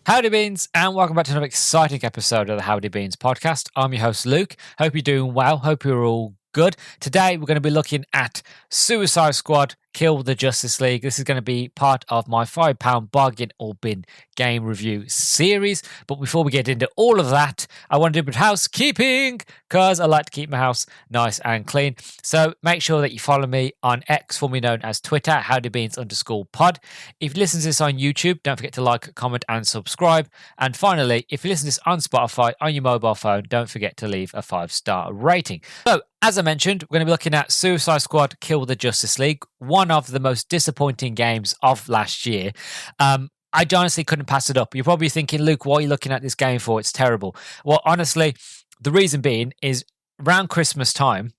Howdy Beans, and welcome back to another exciting episode of the Howdy Beans podcast. I'm your host, Luke. Hope you're doing well. Hope you're all good. Today, we're going to be looking at Suicide Squad Kill the Justice League. This is going to be part of my £5 bargain or bin game review series. But before we get into all of that, I want to do a bit of housekeeping because I like to keep my house nice and clean. So make sure that you follow me on X, formerly known as Twitter, howdybeans_pod. If you listen to this on YouTube, don't forget to like, comment, and subscribe. And finally, if you listen to this on Spotify on your mobile phone, don't forget to leave a 5-star rating. So, as I mentioned, we're going to be looking at Suicide Squad Kill the Justice League, one of the most disappointing games of last year. I honestly couldn't pass it up. You're probably thinking, Luke, what are you looking at this game for? It's terrible. Well, honestly, the reason being is around Christmas time,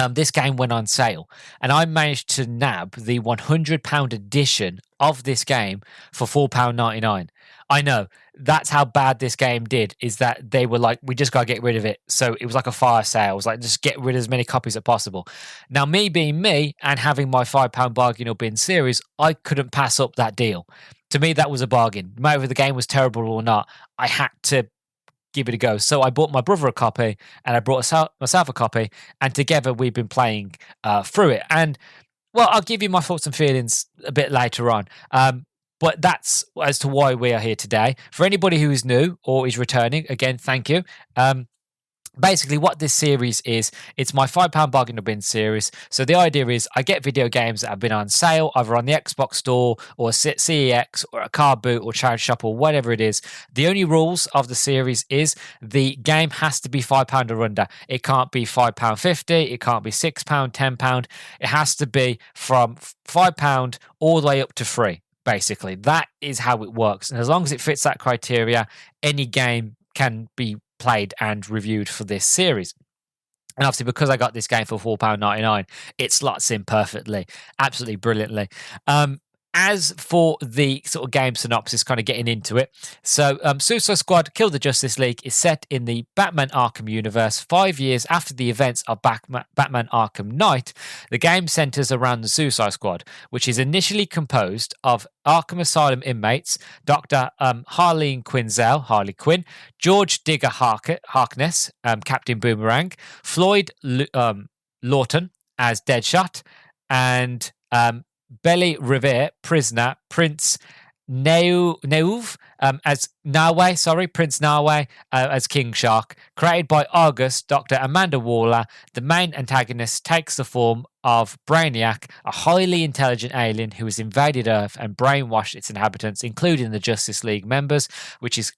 this game went on sale, and I managed to nab the £100 edition of this game for £4.99. I know, that's how bad this game did, is that they were like, we just got to get rid of it. So it was like a fire sale. It was like, just get rid of as many copies as possible. Now, me being me and having my £5 bargain or bin series, I couldn't pass up that deal. To me, that was a bargain. No matter if the game was terrible or not, I had to give it a go. So I bought my brother a copy and I brought myself a copy, and together we've been playing through it. And well, I'll give you my thoughts and feelings a bit later on. But that's as to why we are here today. For anybody who is new or is returning, again, thank you. Basically, what this series is, it's my £5 bargain or bin series. So the idea is I get video games that have been on sale, either on the Xbox store or CEX or a car boot or charity shop or whatever it is. The only rules of the series is the game has to be £5 or under. It can't be £5.50. It can't be £6, £10. It has to be from £5 all the way up to free. Basically, that is how it works. And as long as it fits that criteria, any game can be played and reviewed for this series. And obviously, because I got this game for £4.99, it slots in perfectly, absolutely brilliantly. As for the sort of game synopsis, kind of getting into it. So Suicide Squad Kill the Justice League is set in the Batman Arkham universe 5 years after the events of Batman Arkham Knight. The game centers around the Suicide Squad, which is initially composed of Arkham Asylum inmates, Dr. Harleen Harley Quinn, George Digger Harkness, Captain Boomerang, Floyd Lawton as Deadshot, and Belly Revere, prisoner, Prince Neuve as Prince Nawe as King Shark. Created by August, Dr. Amanda Waller, the main antagonist takes the form of Brainiac, a highly intelligent alien who has invaded Earth and brainwashed its inhabitants, including the Justice League members, which is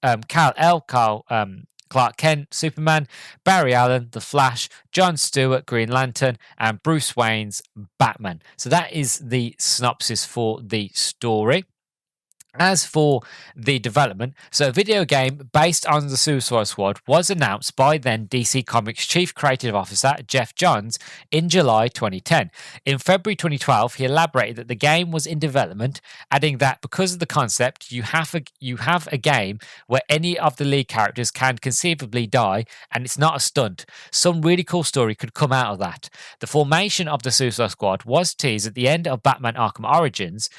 Clark Kent, Superman, Barry Allen, The Flash, John Stewart, Green Lantern, and Bruce Wayne's Batman. So that is the synopsis for the story. As for the development, so a video game based on the Suicide Squad was announced by then DC Comics Chief Creative Officer Jeff Johns in July 2010. In February 2012, he elaborated that the game was in development, adding that because of the concept, you have a game where any of the lead characters can conceivably die, and it's not a stunt. Some really cool story could come out of that. The formation of the Suicide Squad was teased at the end of Batman Arkham Origins,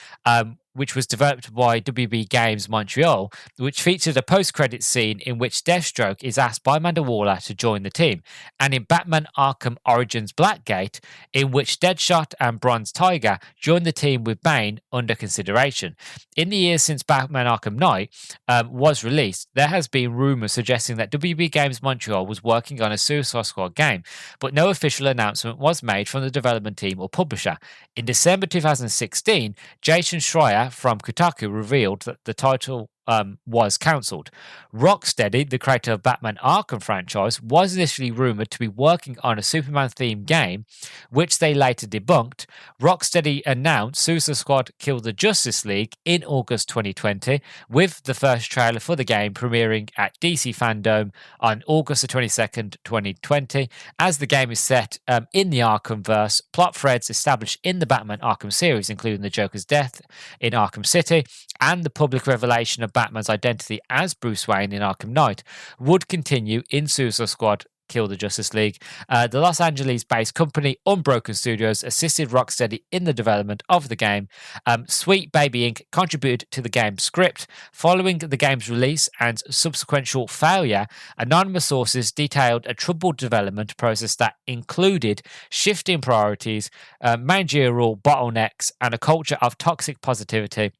which was developed by WB Games Montreal, which featured a post-credits scene in which Deathstroke is asked by Amanda Waller to join the team, and in Batman Arkham Origins Blackgate, in which Deadshot and Bronze Tiger join the team with Bane under consideration. In the years since Batman Arkham Knight was released, there has been rumours suggesting that WB Games Montreal was working on a Suicide Squad game, but no official announcement was made from the development team or publisher. In December 2016, Jason Schreier from Kotaku revealed that the title was cancelled. Rocksteady, the creator of Batman Arkham franchise, was initially rumoured to be working on a Superman-themed game, which they later debunked. Rocksteady announced Suicide Squad Kill the Justice League in August 2020, with the first trailer for the game premiering at DC Fandom on August the 22nd, 2020. As the game is set in the Arkhamverse, plot threads established in the Batman Arkham series, including the Joker's death in Arkham City and the public revelation of Batman's identity as Bruce Wayne in Arkham Knight, would continue in Suicide Squad Kill the Justice League. The Los Angeles-based company Unbroken Studios assisted Rocksteady in the development of the game. Sweet Baby Inc. contributed to the game's script. Following the game's release and subsequent failure, anonymous sources detailed a troubled development process that included shifting priorities, managerial bottlenecks, and a culture of toxic positivity.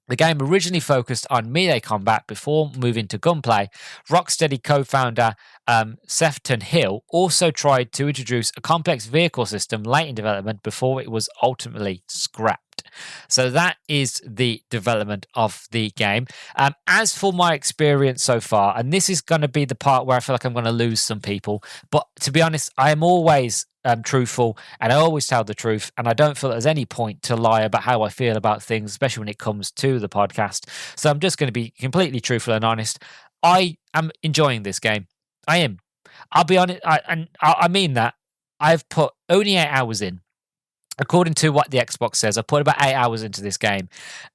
The game originally focused on melee combat before moving to gunplay. Rocksteady co-founder Sefton Hill also tried to introduce a complex vehicle system late in development before it was ultimately scrapped. So that is the development of the game. As for my experience so far, and this is going to be the part where I feel like I'm going to lose some people, but to be honest, I am always truthful, and I always tell the truth, and I don't feel there's any point to lie about how I feel about things, especially when it comes to the podcast. So I'm just going to be completely truthful and honest. I am enjoying this game. I am. I'll be honest, I mean that. I've put only 8 hours in. According to what the Xbox says, I put about 8 hours into this game,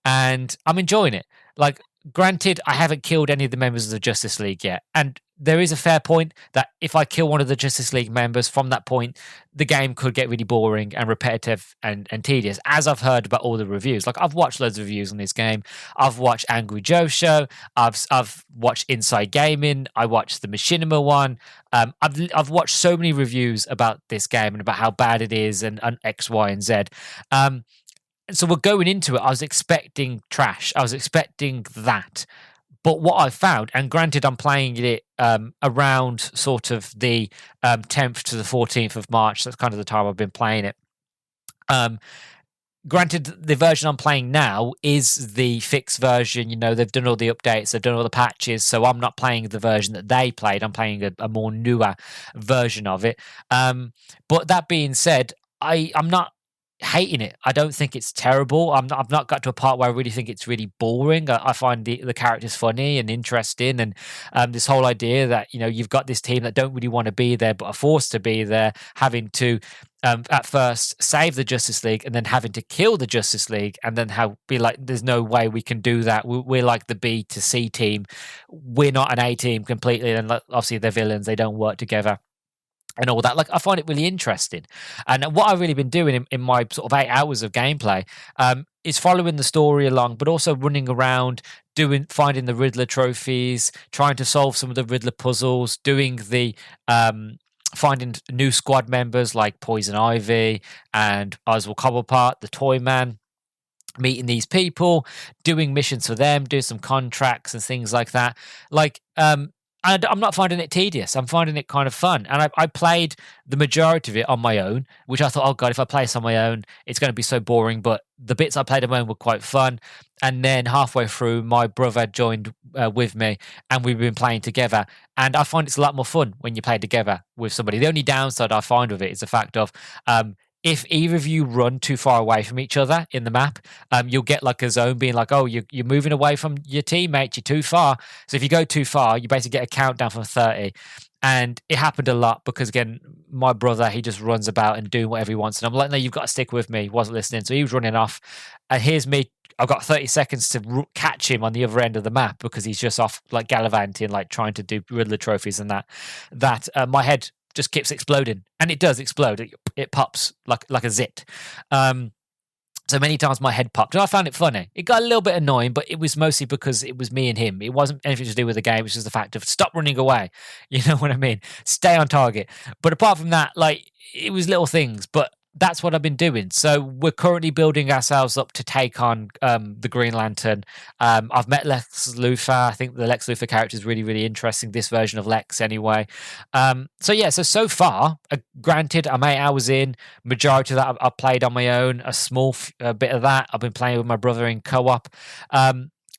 and I'm enjoying it. Like, granted, I haven't killed any of the members of the Justice League yet, and there is a fair point that if I kill one of the Justice League members from that point, the game could get really boring and repetitive and tedious, as I've heard about all the reviews. Like, I've watched loads of reviews on this game. I've watched Angry Joe's show. I've watched Inside Gaming. I watched the Machinima one. I've watched so many reviews about this game and about how bad it is and X, Y, and Z. So we're going into it, I was expecting trash. I was expecting that. But what I found, and granted, I'm playing it around sort of the 10th to the 14th of March. That's kind of the time I've been playing it. Granted, the version I'm playing now is the fixed version. You know, they've done all the updates, they've done all the patches. So I'm not playing the version that they played. I'm playing a more newer version of it. But that being said, I'm not hating it. I don't think it's terrible. I've not got to a part where I really think it's really boring. I find the characters funny and interesting, and this whole idea that, you know, you've got this team that don't really want to be there but are forced to be there, having to at first save the Justice League and then having to kill the Justice League, and then be like, there's no way we can do that. We're like the B to C team. We're not an A team completely, and obviously they're villains. They don't work together. And all that. Like, I find it really interesting. And what I've really been doing in my sort of 8 hours of gameplay is following the story along, but also running around, finding the Riddler trophies, trying to solve some of the Riddler puzzles, doing the finding new squad members like Poison Ivy and Oswald Cobblepot, the Toy Man, meeting these people, doing missions for them, doing some contracts and things like that. Like, and I'm not finding it tedious. I'm finding it kind of fun. And I played the majority of it on my own, which I thought, oh God, if I play this on my own, it's going to be so boring. But the bits I played on my own were quite fun. And then halfway through, my brother joined with me, and we've been playing together. And I find it's a lot more fun when you play together with somebody. The only downside I find with it is the fact of if either of you run too far away from each other in the map, you'll get like a zone being like, oh, you're moving away from your teammate, you're too far. So if you go too far, you basically get a countdown from 30. And it happened a lot because, again, my brother, he just runs about and doing whatever he wants. And I'm like, no, you've got to stick with me. He wasn't listening. So he was running off. And here's me. I've got 30 seconds to catch him on the other end of the map because he's just off like gallivanting, like trying to do Riddler trophies and that. My head just keeps exploding, and it does explode. It pops like a zit. So many times my head popped, and I found it funny. It got a little bit annoying, but it was mostly because it was me and him. It wasn't anything to do with the game. It was just the fact of stop running away. You know what I mean? Stay on target. But apart from that, like, it was little things, but that's what I've been doing. So we're currently building ourselves up to take on the Green Lantern. I've met Lex Luthor. I think the Lex Luthor character is really, really interesting. This version of Lex, anyway. So far, granted, I'm 8 hours in. Majority of that I've played on my own. A small bit of that I've been playing with my brother in co-op.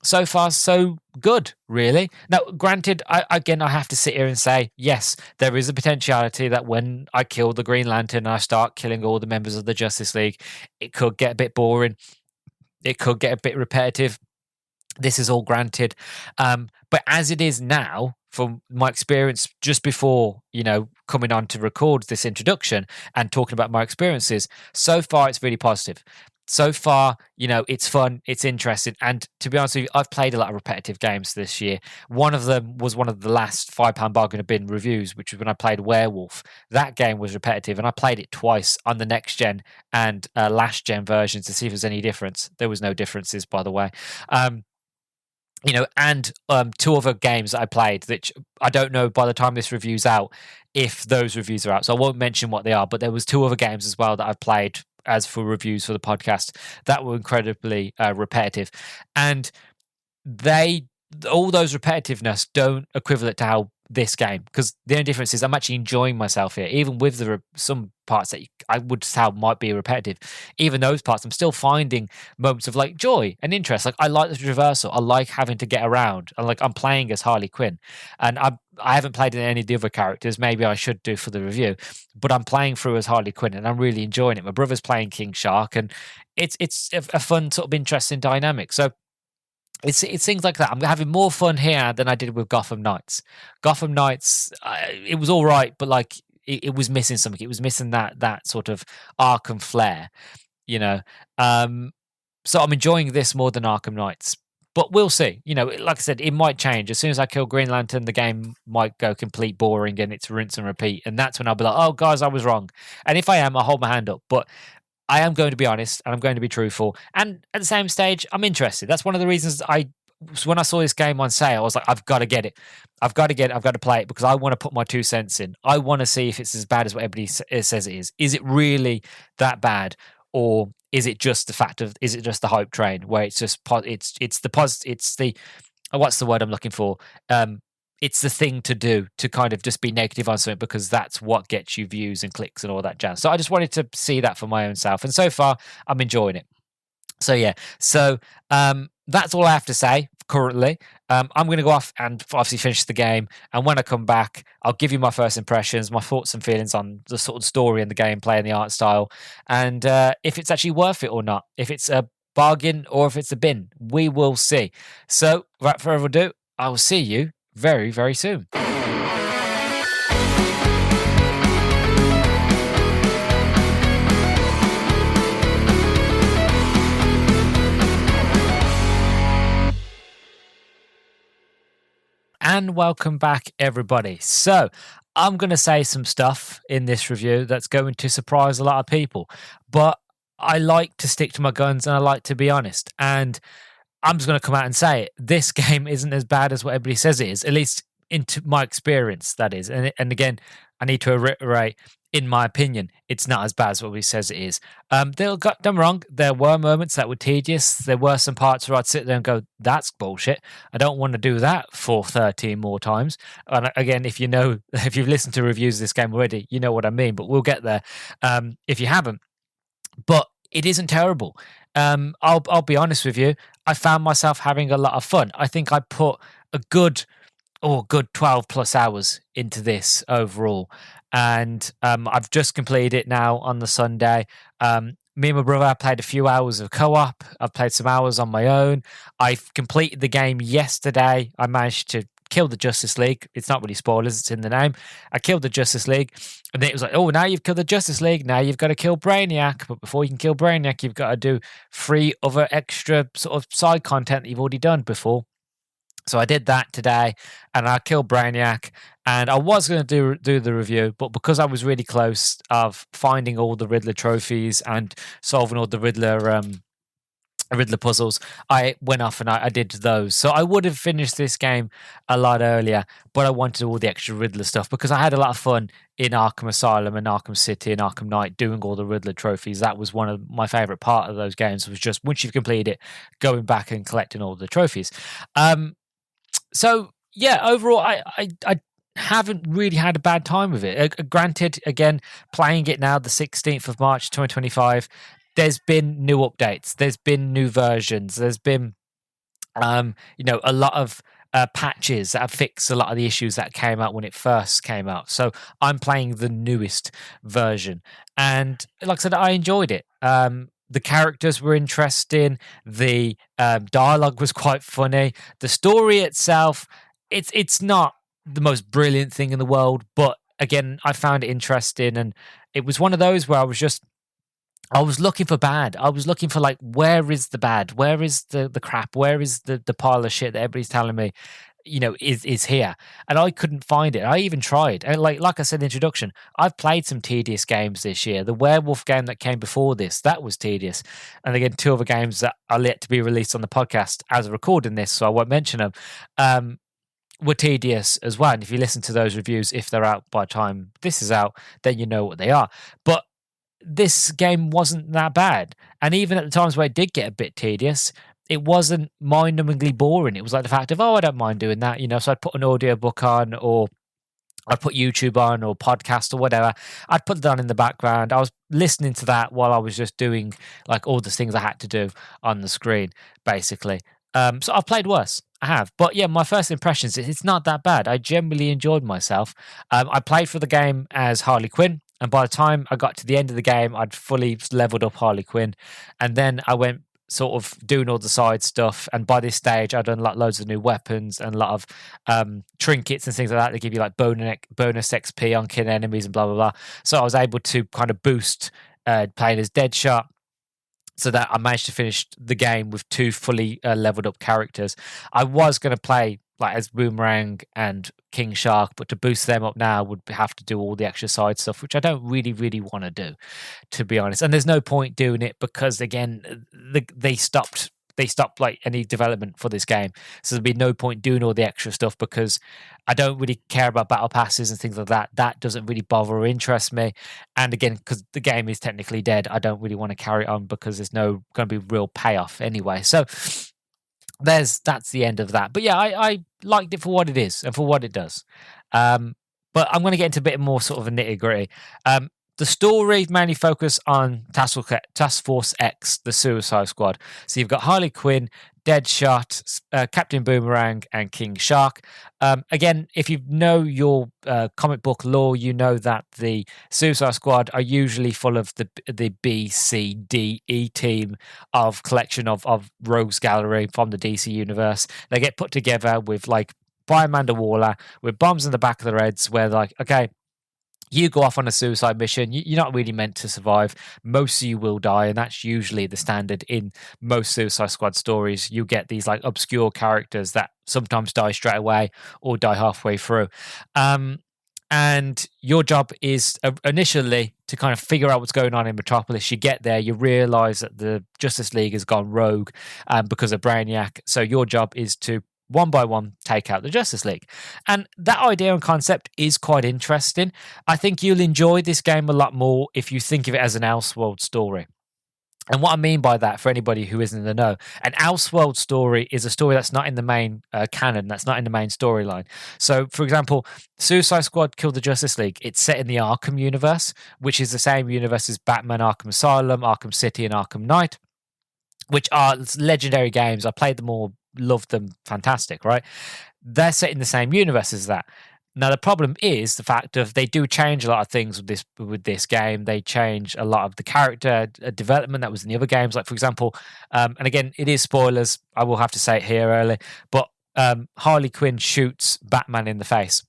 So far, so good, really. Now, granted, I have to sit here and say, yes, there is a potentiality that when I kill the Green Lantern and I start killing all the members of the Justice League, it could get a bit boring. It could get a bit repetitive. This is all granted. But as it is now, from my experience just before, coming on to record this introduction and talking about my experiences, so far it's really positive. so far, it's fun, it's interesting. And to be honest with you, I've played a lot of repetitive games this year. One of them was one of the last £5 bargain bin reviews, which was when I played Werewolf. That game was repetitive, and I played it twice on the next gen and last gen versions to see if there's any difference. There was no differences, by the way. And two other games that I played, which I don't know by the time this review's out if those reviews are out, so I won't mention what they are. But there was two other games as well that I've played as for reviews for the podcast that were incredibly repetitive, and all those repetitiveness don't equivalent to how this game, because the only difference is I'm actually enjoying myself here, even with some parts that I would say might be repetitive. Even those parts, I'm still finding moments of like joy and interest. Like, I like the traversal, I like having to get around, and like I'm playing as Harley Quinn, and I haven't played any of the other characters. Maybe I should do for the review, but I'm playing through as Harley Quinn, and I'm really enjoying it. My brother's playing King Shark, and it's a fun sort of interesting dynamic. So it's things like that. I'm having more fun here than I did with Gotham Knights. Gotham Knights, it was all right, but like it was missing something. It was missing that sort of Arkham flair, you know. So I'm enjoying this more than Arkham Knights, but we'll see. Like I said, it might change. As soon as I kill Green Lantern, the game might go complete boring and it's rinse and repeat, and that's when I'll be like, "Oh, guys, I was wrong." And if I am, I'll hold my hand up. But I am going to be honest and I'm going to be truthful. And at the same stage, I'm interested. That's one of the reasons when I saw this game on sale, I was like, I've got to get it. I've got to get it. I've got to play it because I want to put my 2 cents in. I want to see if it's as bad as what everybody says it is. Is it really that bad? Or is it just the hype train where it's just, it's the, what's the word I'm looking for? It's the thing to do to kind of just be negative on something because that's what gets you views and clicks and all that jazz. So I just wanted to see that for my own self. And so far, I'm enjoying it. So, yeah. So that's all I have to say currently. I'm going to go off and obviously finish the game. And when I come back, I'll give you my first impressions, my thoughts and feelings on the sort of story and the gameplay and the art style. And if it's actually worth it or not. If it's a bargain or if it's a bin. We will see. So, without further ado, I will see you very, very soon. And welcome back, everybody. So I'm going to say some stuff in this review that's going to surprise a lot of people, but I like to stick to my guns and I like to be honest. And I'm just going to come out and say it. This game isn't as bad as what everybody says it is, at least into my experience, that is. And again, I need to reiterate, in my opinion, it's not as bad as what everybody says it is. They got them wrong. There were moments that were tedious. There were some parts where I'd sit there and go, that's bullshit. I don't want to do that for 13 more times. And again, if you've listened to reviews of this game already, you know what I mean, but we'll get there if you haven't. But it isn't terrible. I'll be honest with you. I found myself having a lot of fun. I think I put a good 12 plus hours into this overall. And I've just completed it now on the Sunday. Me and my brother played a few hours of co-op. I've played some hours on my own. I've completed the game yesterday. I managed to kill the Justice League. It's not really spoilers, it's in the name. I killed the Justice League, and then it was like, oh, now you've killed the Justice League, now you've got to kill Brainiac, but before you can kill Brainiac, you've got to do 3 other extra sort of side content that you've already done before. So I did that today, and I killed Brainiac, and I was going to do the review, but because I was really close of finding all the Riddler trophies and solving all the Riddler puzzles, I went off and I did those. So I would have finished this game a lot earlier, but I wanted all the extra Riddler stuff because I had a lot of fun in Arkham Asylum and Arkham City and Arkham Knight doing all the Riddler trophies. That was one of my favorite part of those games, was just once you've completed it, going back and collecting all the trophies. So yeah, overall, I haven't really had a bad time with it. Granted, again, playing it now, the 16th of March, 2025, there's been new updates. There's been new versions. There's been, a lot of patches that have fixed a lot of the issues that came out when it first came out. So I'm playing the newest version. And like I said, I enjoyed it. The characters were interesting. The dialogue was quite funny. The story itself, it's not the most brilliant thing in the world, but again, I found it interesting, and it was one of those where I was just I was looking for bad. I was looking for like, where is the bad? Where is the crap? Where is the pile of shit that everybody's telling me, is here? And I couldn't find it. I even tried. And like I said in the introduction, I've played some tedious games this year. The werewolf game that came before this, that was tedious. And again, two other games that are yet to be released on the podcast as of recording this, so I won't mention them. Were tedious as well. And if you listen to those reviews, if they're out by the time this is out, then you know what they are. But this game wasn't that bad. And even at the times where it did get a bit tedious, it wasn't mind-numbingly boring. It was like the fact of, I don't mind doing that, so I'd put an audiobook on, or I'd put YouTube on, or podcast or whatever. I'd put that on in the background. I was listening to that while I was just doing like all the things I had to do on the screen, basically. So I've played worse. I have. But yeah, my first impressions, it's not that bad. I generally enjoyed myself. I played for the game as Harley Quinn. And by the time I got to the end of the game, I'd fully leveled up Harley Quinn. And then I went sort of doing all the side stuff. And by this stage, I'd unlocked loads of new weapons and a lot of trinkets and things like that. They give you like bonus XP on killing enemies and blah, blah, blah. So I was able to kind of boost playing as Deadshot, so that I managed to finish the game with two fully leveled up characters. I was going to play like as Boomerang and King Shark, but to boost them up now would have to do all the extra side stuff, which I don't really, really want to do, to be honest. And there's no point doing it because, again, they stopped like any development for this game, so there'd be no point doing all the extra stuff because I don't really care about battle passes and things like that. That doesn't really bother or interest me. And again, because the game is technically dead, I don't really want to carry it on because there's no going to be real payoff anyway. So that's the end of that. But yeah, I liked it for what it is and for what it does. But I'm going to get into a bit more sort of a nitty gritty. The story mainly focus on Task Force X, the Suicide Squad. So you've got Harley Quinn, Deadshot, Captain Boomerang, and King Shark. Again, if you know your comic book lore, you know that the Suicide Squad are usually full of the B, C, D, E team of collection of rogues gallery from the DC universe. They get put together with like by Amanda Waller with bombs in the back of their heads, where like, okay, you go off on a suicide mission. You're not really meant to survive. Most of you will die, and that's usually the standard in most Suicide Squad stories. You get these like obscure characters that sometimes die straight away or die halfway through. And your job is initially to kind of figure out what's going on in Metropolis. You get there, you realize that the Justice League has gone rogue because of Brainiac. So your job is to one by one take out the Justice League. And that idea and concept is quite interesting. I think you'll enjoy this game a lot more if you think of it as an Elseworld story. And what I mean by that, for anybody who isn't in the know, an Elseworld story is a story that's not in the main canon, that's not in the main storyline. So, for example, Suicide Squad Kill the Justice League, it's set in the Arkham universe, which is the same universe as Batman Arkham Asylum, Arkham City, and Arkham Knight, which are legendary games. I played them all, loved them, fantastic, right? They're set in the same universe as that. Now the problem is the fact of they do change a lot of things with this game. They change a lot of the character development that was in the other games. Like for example, and again it is spoilers. I will have to say it here early, but Harley Quinn shoots Batman in the face,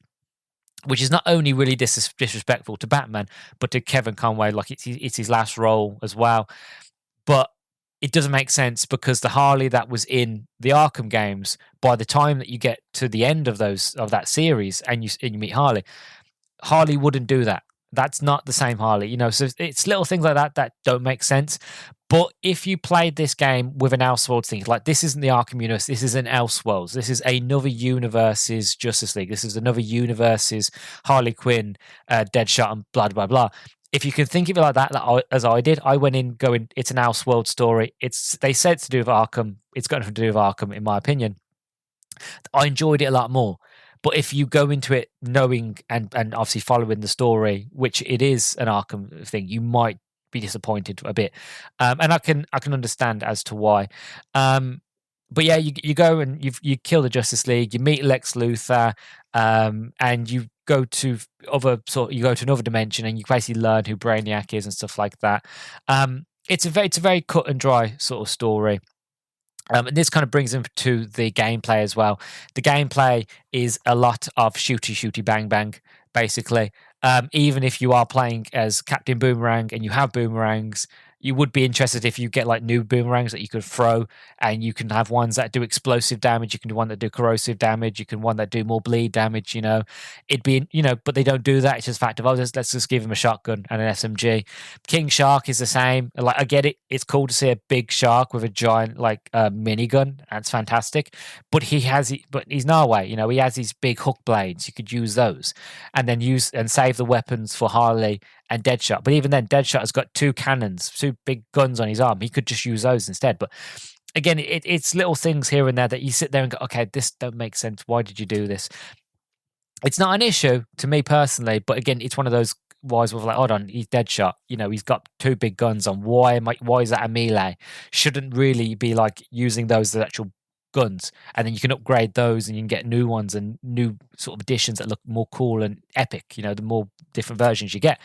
which is not only really disrespectful to Batman, but to Kevin Conway. Like it's his last role as well, but it doesn't make sense because the Harley that was in the Arkham games, by the time that you get to the end of that series and you meet Harley wouldn't do that. That's not the same Harley, So it's little things like that don't make sense. But if you played this game with an Elseworld thing, like this isn't the Arkham universe, this is an Elseworlds. This is another universe's Justice League. This is another universe's Harley Quinn, Deadshot, and blah blah blah. If you can think of it like that, as I did, I went in going, it's an Elseworld story. They said it's to do with Arkham. It's got nothing to do with Arkham, in my opinion. I enjoyed it a lot more. But if you go into it knowing and obviously following the story, which it is an Arkham thing, you might be disappointed a bit. And I can understand as to why. But yeah, you go and you kill the Justice League. You meet Lex Luthor, and you go to another dimension, and you basically learn who Brainiac is and stuff like that. It's a very cut and dry sort of story. And this kind of brings them to the gameplay as well. The gameplay is a lot of shooty bang bang, basically. Even if you are playing as Captain Boomerang and you have boomerangs, you would be interested if you get like new boomerangs that you could throw, and you can have ones that do explosive damage. You can do one that do corrosive damage. You can one that do more bleed damage. It'd be but they don't do that. It's just fact of let's just give him a shotgun and an SMG. King Shark is the same. Like I get it. It's cool to see a big shark with a giant like minigun. That's fantastic. But he's Norway. He has these big hook blades. You could use those, and then use and save the weapons for Harley and Deadshot. But even then, Deadshot has got two cannons, two big guns on his arm. He could just use those instead. But again, it's little things here and there that you sit there and go, okay, this don't make sense. Why did you do this? It's not an issue to me personally, but again, it's one of those wise with like, hold on, he's Deadshot. He's got two big guns on. Why is that a melee? Shouldn't really be like using those as actual guns, and then you can upgrade those and you can get new ones and new sort of additions that look more cool and epic, the more different versions you get,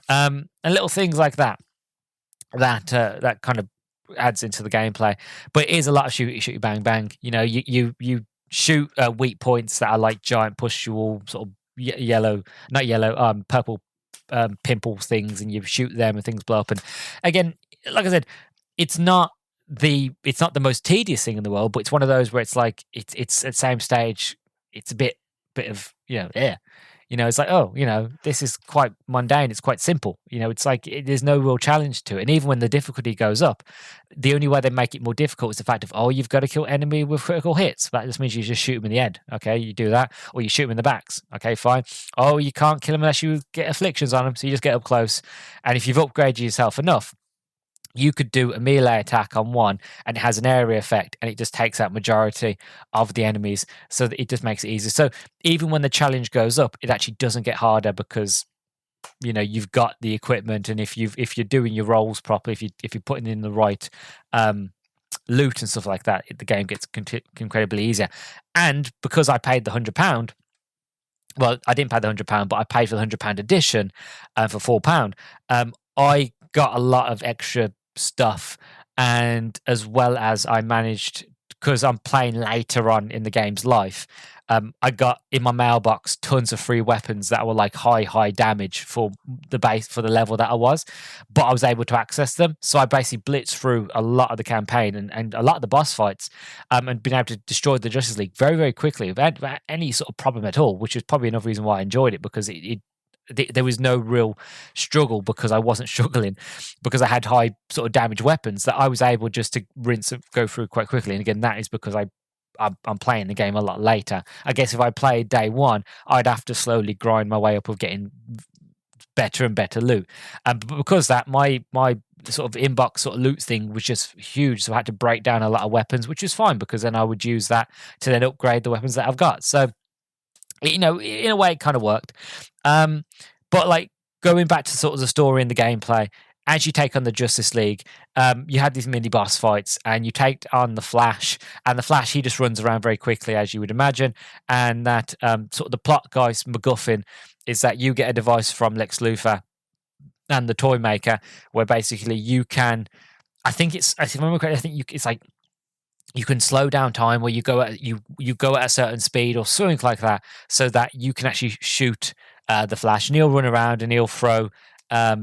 and little things like that kind of adds into the gameplay. But it is a lot of shoot bang bang. You shoot weak points that are like giant pustule sort of purple pimple things, and you shoot them and things blow up. And again, like I said, it's not the most tedious thing in the world, but it's one of those where it's like it's at the same stage, it's a bit of it's like, this is quite mundane, it's quite simple, it's like there's no real challenge to it. And even when the difficulty goes up, the only way they make it more difficult is the fact of you've got to kill enemy with critical hits. That just means you just shoot them in the head. Okay, you do that, or you shoot them in the backs. Okay, fine. You can't kill them unless you get afflictions on them, so you just get up close, and if you've upgraded yourself enough, you could do a melee attack on one and it has an area effect, and it just takes out majority of the enemies, so that it just makes it easier. So even when the challenge goes up, it actually doesn't get harder because you've got the equipment, and if you're doing your roles properly, if you're putting in the right loot and stuff like that, the game gets incredibly easier. And because I paid the £100, well, I didn't pay the £100, but I paid for the £100 edition for £4. I got a lot of extra stuff, and as well as I managed, because I'm playing later on in the game's life, I got in my mailbox tons of free weapons that were like high damage for the level that I was, but I was able to access them. So I basically blitzed through a lot of the campaign and a lot of the boss fights, and been able to destroy the Justice League very, very quickly without any sort of problem at all, which is probably another reason why I enjoyed it, because there was no real struggle, because I wasn't struggling, because I had high sort of damage weapons that I was able just to rinse and go through quite quickly. And again, that is because I'm playing the game a lot later. I guess if I played day one, I'd have to slowly grind my way up of getting better and better loot. But because that, my sort of inbox sort of loot thing was just huge, so I had to break down a lot of weapons, which is fine, because then I would use that to then upgrade the weapons that I've got. So in a way, it kind of worked. But like going back to sort of the story and the gameplay, as you take on the Justice League, you have these mini boss fights, and you take on the Flash, and the Flash, he just runs around very quickly, as you would imagine. And that sort of the plot guy's MacGuffin is that you get a device from Lex Luthor and the Toy Maker, where basically you can, if I remember correctly, I think it's like you can slow down time, where you go at a certain speed or something like that, so that you can actually shoot the Flash, and he'll run around and he'll throw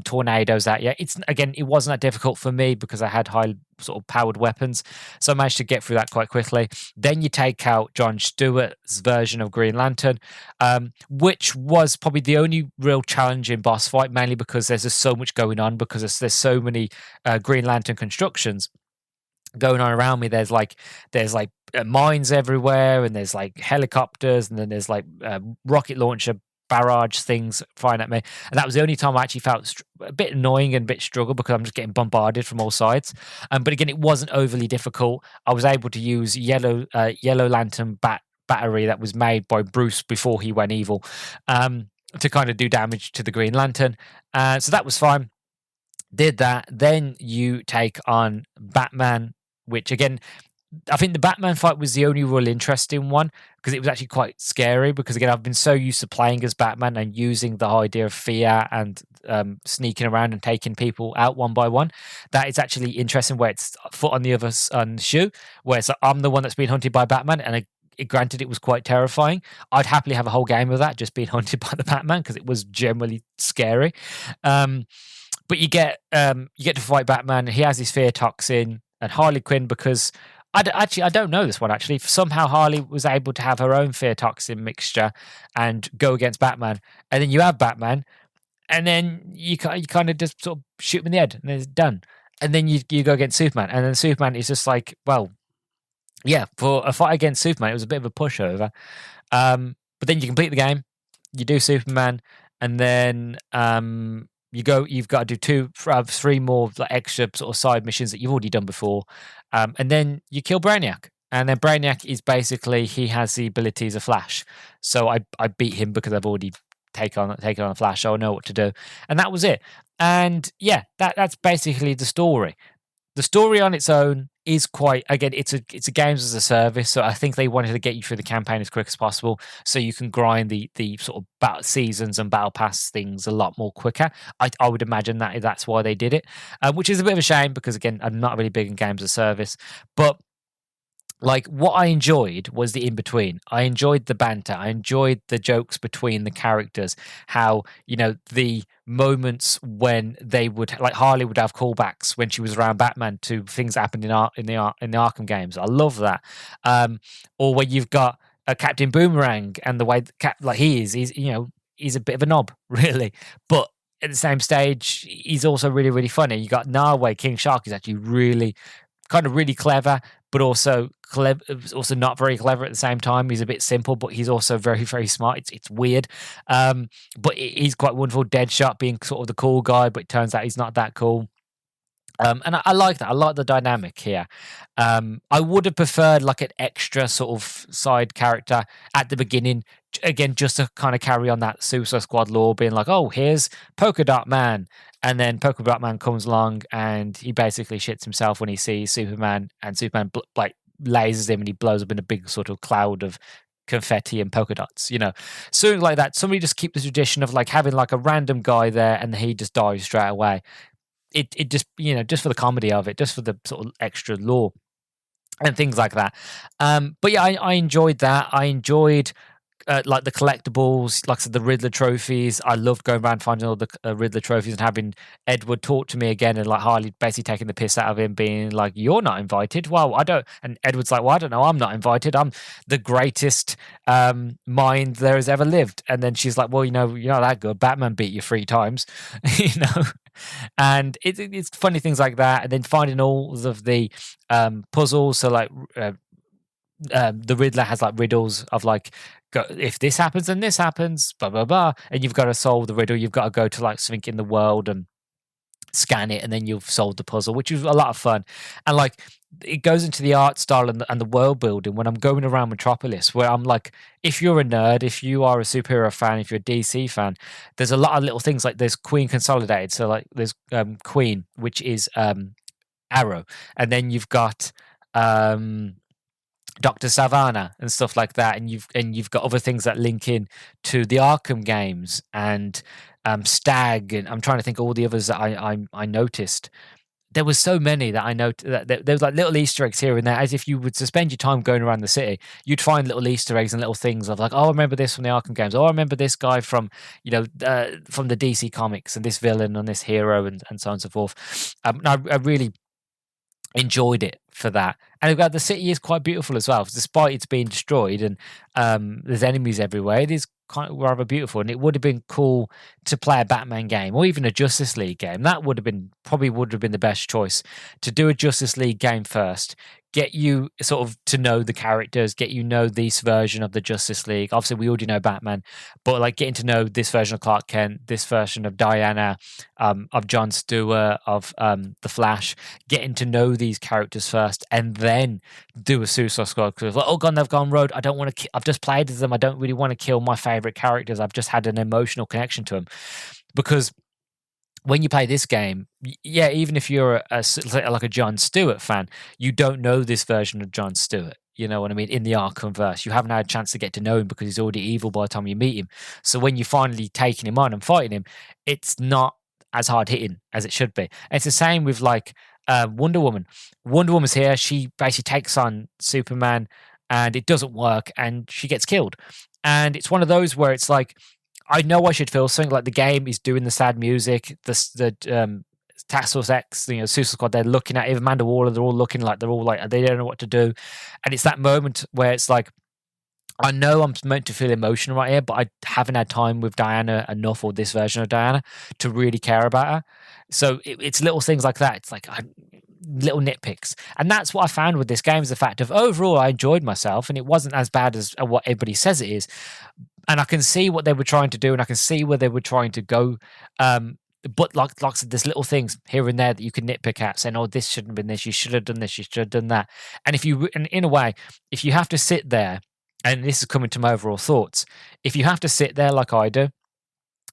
tornadoes at you. It wasn't that difficult for me because I had high sort of powered weapons, so I managed to get through that quite quickly. Then you take out John Stewart's version of Green Lantern, which was probably the only real challenging boss fight, mainly because there's just so much going on, because there's so many Green Lantern constructions going on around me. There's like mines everywhere, and there's like helicopters, and then there's like rocket launcher barrage things firing at me. And that was the only time I actually felt a bit annoying and a bit struggle, because I'm just getting bombarded from all sides. But again, it wasn't overly difficult. I was able to use yellow lantern battery that was made by Bruce before he went evil, to kind of do damage to the Green Lantern. So that was fine. Did that. Then you take on Batman, which again, I think the Batman fight was the only real interesting one, because it was actually quite scary, because again, I've been so used to playing as Batman and using the idea of fear and sneaking around and taking people out one by one, that it's actually interesting where it's foot on the other shoe, where it's like, I'm the one that's being hunted by Batman, and granted, it was quite terrifying. I'd happily have a whole game of that, just being hunted by the Batman, because it was generally scary. But you get to fight Batman. He has his fear toxin and Harley Quinn, because I don't know this one actually. Somehow Harley was able to have her own fear toxin mixture and go against Batman, and then you have Batman, and then you kind of just sort of shoot him in the head, and then it's done. And then you go against Superman, and then Superman is just like, well, yeah, for a fight against Superman, it was a bit of a pushover. But then you complete the game, you do Superman, and then you've got to do three more like extra sort of side missions that you've already done before, and then you kill Brainiac. And then Brainiac is basically, he has the abilities of Flash, so I beat him because I've already taken on the Flash, so I know what to do, and that was it. And yeah, that's basically the story. The story on its own is quite, again, it's a games as a service, so I think they wanted to get you through the campaign as quick as possible so you can grind the sort of battle seasons and battle pass things a lot more quicker. I would imagine that's why they did it, which is a bit of a shame because, again, I'm not really big in games as a service. But like, what I enjoyed was the in between. I enjoyed the banter. I enjoyed the jokes between the characters. How, the moments when they would, like, Harley would have callbacks when she was around Batman to things that happened in the Arkham games. I love that. Or when you've got a Captain Boomerang and the way he's a bit of a knob, really, but at the same stage, he's also really, really funny. You got Narwhal, King Shark, is actually really clever, but also not very clever at the same time. He's a bit simple, but he's also very, very smart. It's weird, but he's quite wonderful. Deadshot being sort of the cool guy, but it turns out he's not that cool. And I like that. I like the dynamic here. I would have preferred like an extra sort of side character at the beginning, again, just to kind of carry on that Suicide Squad lore, being like, oh, here's Polka Dot Man. And then Polka Dot Man comes along and he basically shits himself when he sees Superman, and Superman lasers him and he blows up in a big sort of cloud of confetti and polka dots, something like that. Somebody just keep the tradition of like having like a random guy there and he just dies straight away. It just, just for the comedy of it, just for the sort of extra lore and things like that. But yeah, I enjoyed that. I enjoyed like the collectibles, like I said, the Riddler trophies. I loved going around finding all the Riddler trophies and having Edward talk to me again, and like Harley basically taking the piss out of him, being like, "You're not invited." Well, I don't. And Edward's like, "Well, I don't know. I'm not invited. I'm the greatest mind there has ever lived." And then she's like, "Well, you're not that good. Batman beat you 3 times," And it's funny things like that, and then finding all of the puzzles. So like. The Riddler has like riddles of like, if this happens and this happens, blah blah blah, and you've got to solve the riddle. You've got to go to like something in the world and scan it, and then you've solved the puzzle, which is a lot of fun. And like, it goes into the art style and the world building when I'm going around Metropolis, where I'm like, if you're a nerd, if you are a superhero fan, if you're a DC fan, there's a lot of little things like there's Queen Consolidated. So like there's Queen, which is Arrow, and then you've got Dr. Savannah and stuff like that, and you've got other things that link in to the Arkham games and Stag, and I'm trying to think of all the others that I noticed. There was so many that I know that there was like little Easter eggs here and there. As if you would spend your time going around the city, you'd find little Easter eggs and little things of like, oh, I remember this from the Arkham games. Oh, I remember this guy from from the DC comics, and this villain and this hero, and so on and so forth. I really enjoyed it for that. And the city is quite beautiful as well, despite it's being destroyed and there's enemies everywhere. It is kind of rather beautiful, and it would have been cool to play a Batman game or even a Justice League game. That would have been the best choice, to do a Justice League game first, get you sort of to know the characters, get this version of the Justice League. Obviously, we already know Batman, but like getting to know this version of Clark Kent, this version of Diana, of Jon Stewart, of the Flash, getting to know these characters first, and then do a Suicide Squad. Because like, oh god, they've gone road. I don't want to. I've just played as them. I don't really want to kill my favorite characters. I've just had an emotional connection to them, because when you play this game, yeah, even if you're like a Jon Stewart fan, you don't know this version of Jon Stewart. You know what I mean? In the Arkhamverse, you haven't had a chance to get to know him because he's already evil by the time you meet him. So when you're finally taking him on and fighting him, it's not as hard hitting as it should be. And it's the same with like Wonder Woman. Wonder Woman's here. She basically takes on Superman, and it doesn't work, and she gets killed. And it's one of those where it's like, I know I should feel something. Like the game is doing the sad music, the Task Force X, Suicide Squad, they're looking at it, Amanda Waller, they're all looking like they're all like they don't know what to do. And it's that moment where it's like, I know I'm meant to feel emotional right here, but I haven't had time with Diana enough, or this version of Diana, to really care about her. So it's little things like that. It's like little nitpicks. And that's what I found with this game, is the fact of overall I enjoyed myself, and it wasn't as bad as what everybody says it is. And I can see what they were trying to do, and I can see where they were trying to go. But like I said, there's little things here and there that you can nitpick at, saying, "Oh, this shouldn't have been this. You should have done this. You should have done that." And in a way, if you have to sit there, and this is coming to my overall thoughts, if you have to sit there like I do,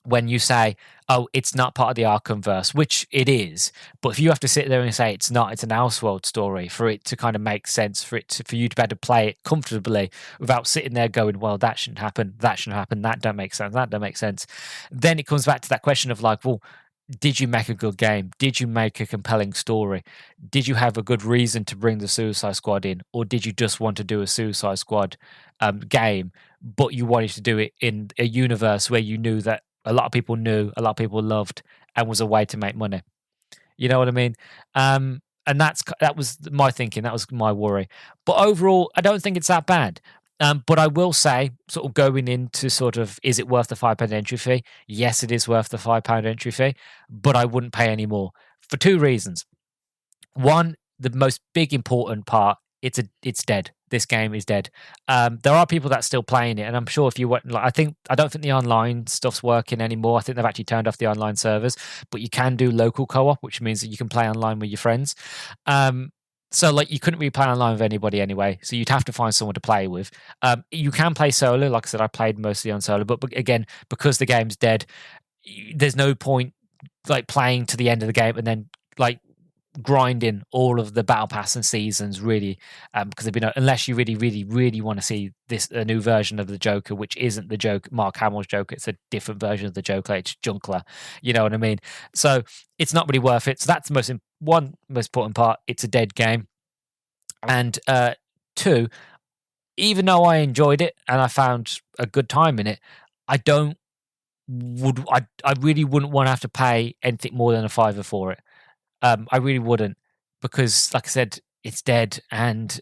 when you say, "Oh, it's not part of the Arkhamverse," which it is, but if you have to sit there and say it's not, it's an Elseworld story, for it to kind of make sense, for you to be able to play it comfortably without sitting there going, "Well, that shouldn't happen, that shouldn't happen, that don't make sense, that don't make sense," then it comes back to that question of like, well, did you make a good game? Did you make a compelling story? Did you have a good reason to bring the Suicide Squad in? Or did you just want to do a Suicide Squad game, but you wanted to do it in a universe where you knew that a lot of people knew, a lot of people loved, and was a way to make money? You know what I mean? And that was my thinking. That was my worry. But overall, I don't think it's that bad. But I will say, sort of going into sort of, is it worth the £5 entry fee? Yes, it is worth the £5 entry fee, but I wouldn't pay any more for two reasons. One, the most big important part, it's dead. This game is dead. There are people that are still playing it, and I'm sure if you want, like, I don't think the online stuff's working anymore. I think they've actually turned off the online servers, but you can do local co-op, which means that you can play online with your friends. So like you couldn't really play online with anybody anyway, so you'd have to find someone to play with. You can play solo. Like I said, I played mostly on solo, but again, because the game's dead, there's no point like playing to the end of the game and then like grinding all of the battle pass and seasons, really, because they've been, unless you really, really, really want to see a new version of the Joker, which isn't the Joker, Mark Hamill's Joker. It's a different version of the Joker. It's Junkler. You know what I mean? So it's not really worth it. So that's the most important part. It's a dead game. And two, even though I enjoyed it and I found a good time in it, I really wouldn't want to have to pay anything more than a £5 for it. I really wouldn't, because like I said, it's dead, and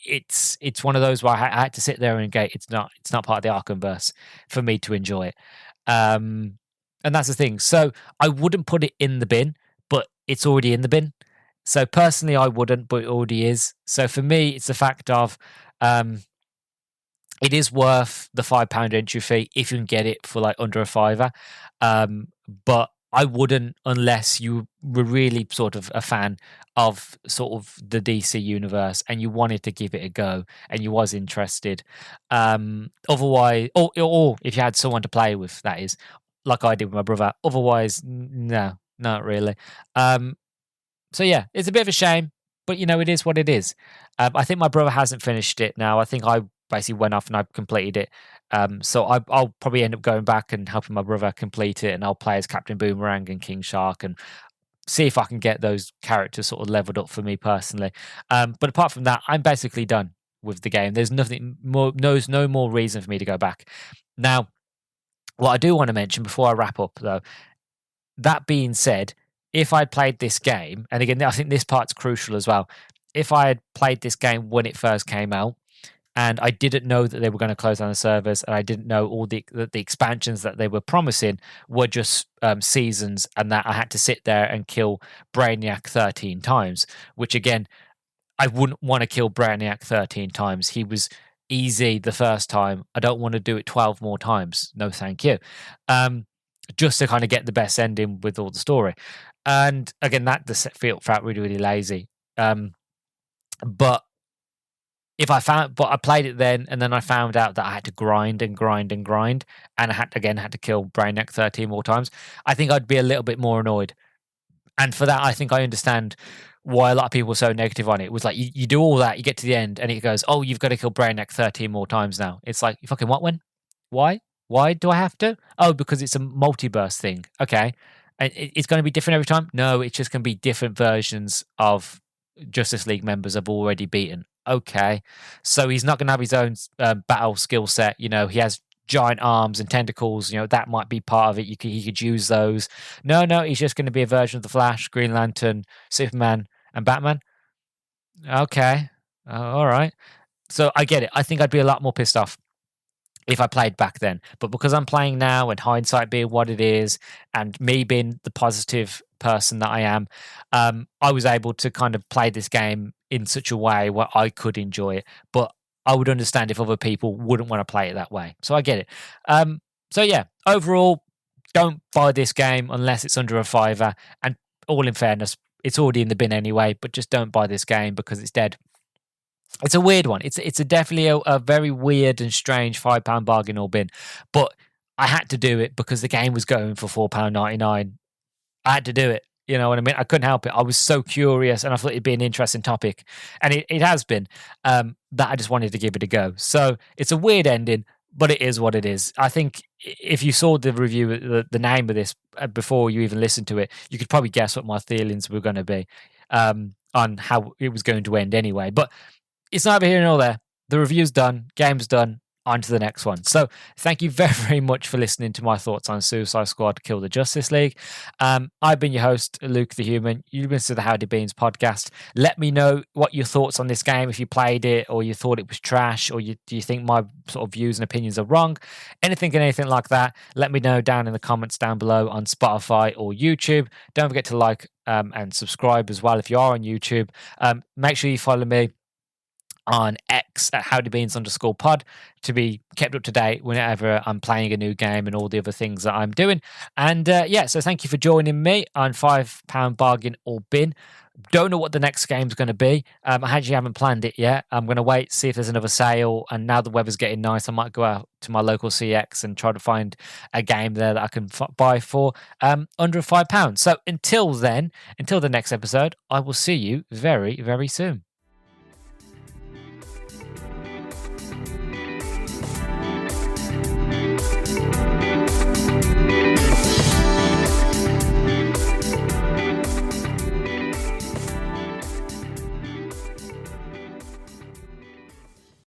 it's one of those where I had to sit there and go, it's not part of the Arkhamverse for me to enjoy it. And that's the thing. So I wouldn't put it in the bin, but it's already in the bin. So personally, I wouldn't, but it already is. So for me, it's the fact of it is worth the £5 entry fee if you can get it for like under a £5. But I wouldn't unless you were really sort of a fan of sort of the DC universe and you wanted to give it a go and you was interested. Otherwise, or if you had someone to play with, that is, like I did with my brother. Otherwise, no, not really. So yeah, it's a bit of a shame, but it is what it is. I think my brother hasn't finished it now. I think I basically went off and I completed it. So I'll probably end up going back and helping my brother complete it, and I'll play as Captain Boomerang and King Shark and see if I can get those characters sort of leveled up for me personally. But apart from that, I'm basically done with the game. There's nothing more. There's no more reason for me to go back. Now, what I do want to mention before I wrap up, though, that being said, if I'd played this game, and again, I think this part's crucial as well. If I had played this game when it first came out, and I didn't know that they were going to close down the servers, and I didn't know all the expansions that they were promising were just seasons, and that I had to sit there and kill Brainiac 13 times, which again, I wouldn't want to kill Brainiac 13 times. He was easy the first time. I don't want to do it 12 more times. No, thank you. Just to kind of get the best ending with all the story. And again, that just felt really, really lazy. But I played it then, and then I found out that I had to grind and grind and grind, and I had to kill Brainiac 13 more times, I think I'd be a little bit more annoyed. And for that, I think I understand why a lot of people were so negative on it. It was like, you do all that, you get to the end, and it goes, oh, you've got to kill Brainiac 13 more times now. It's like, you fucking what, when? Why? Why do I have to? Oh, because it's a multiverse thing. Okay. And it's going to be different every time? No, it's just going to be different versions of Justice League members I've already beaten. Okay. So he's not going to have his own battle skill set. He has giant arms and tentacles, that might be part of it. He could use those. No, he's just going to be a version of the Flash, Green Lantern, Superman, and Batman. Okay, all right. So I get it. I think I'd be a lot more pissed off if I played back then. But because I'm playing now, and hindsight being what it is, and me being the positive person that I am, I was able to kind of play this game in such a way where I could enjoy it. But I would understand if other people wouldn't want to play it that way. So I get it. So yeah, overall, don't buy this game unless it's under a fiver. And all in fairness, it's already in the bin anyway. But just don't buy this game because it's dead. It's a weird one. It's definitely a very weird and strange £5 bargain or bin. But I had to do it because the game was going for £4.99. I had to do it. You know what I mean? I couldn't help it. I was so curious, and I thought it'd be an interesting topic, and it has been. That I just wanted to give it a go. So it's a weird ending, but it is what it is. I think if you saw the review, the name of this before you even listened to it, you could probably guess what my feelings were going to be on how it was going to end anyway. But it's neither here nor there. The review's done, game's done, on to the next one. So thank you very, very much for listening to my thoughts on Suicide Squad Kill the Justice League. I've been your host, Luke the Human. You've been to the Howdy Beans podcast. Let me know what your thoughts on this game, if you played it or you thought it was trash, or do you think my sort of views and opinions are wrong. Anything like that, let me know down in the comments down below on Spotify or YouTube. Don't forget to like and subscribe as well if you are on YouTube. Make sure you follow me on X at howdybeans_pod to be kept up to date whenever I'm playing a new game and all the other things that I'm doing. And so thank you for joining me on £5 bargain or bin. Don't know what the next game's going to be. I actually haven't planned it yet. I'm going to wait, see if there's another sale. And now the weather's getting nice, I might go out to my local CX and try to find a game there that I can buy for under £5. So until then, until the next episode, I will see you very, very soon.